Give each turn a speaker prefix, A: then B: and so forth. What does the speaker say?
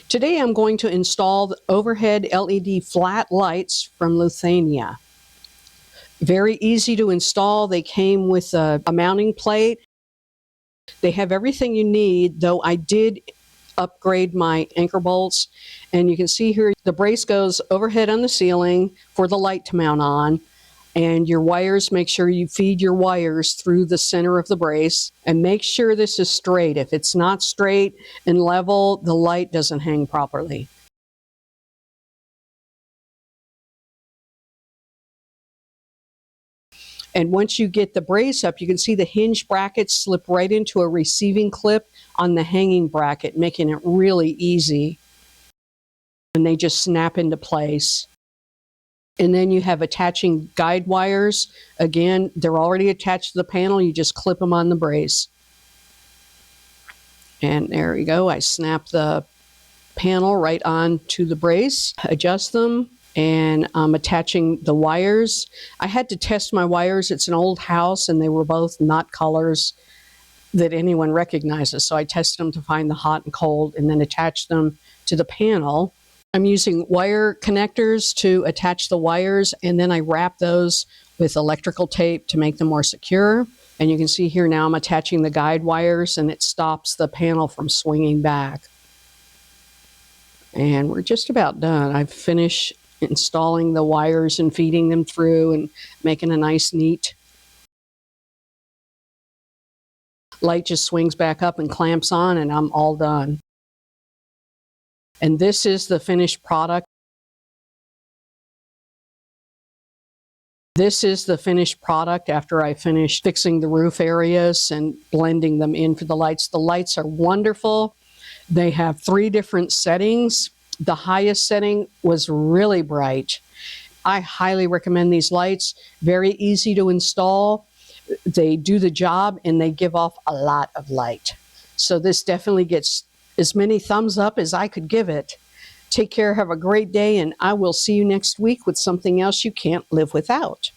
A: Today I'm going to install the overhead LED flat lights from Lithuania. Very easy to install. They came with a mounting plate. They have everything you need, though I did upgrade my anchor bolts. And you can see here the brace goes overhead on the ceiling for the light to mount on. And your wires, make sure you feed your wires through the center of the brace and make sure this is straight. If it's not straight and level, the light doesn't hang properly. And once you get the brace up, you can see the hinge brackets slip right into a receiving clip on the hanging bracket, making it really easy. And they just snap into place. And then you have attaching guide wires. Again, they're already attached to the panel. You just clip them on the brace. And there you go. I snap the panel right onto the brace, adjust them, and I'm attaching the wires. I had to test my wires. It's an old house, and they were both not colors that anyone recognizes. So I tested them to find the hot and cold, and then attached them to the panel. I'm using wire connectors to attach the wires, and then I wrap those with electrical tape to make them more secure. And you can see here now I'm attaching the guide wires, and it stops the panel from swinging back. And we're just about done. I've finished installing the wires and feeding them through and making a nice, neat light. Just swings back up and clamps on, and I'm all done. And this is the finished product. This is the finished product after I finished fixing the roof areas and blending them in for the lights. The lights are wonderful. They have 3 different settings. The highest setting was really bright. I highly recommend these lights. Very easy to install. They do the job and they give off a lot of light. So this definitely gets as many thumbs up as I could give it. Take care, have a great day, and I will see you next week with something else you can't live without.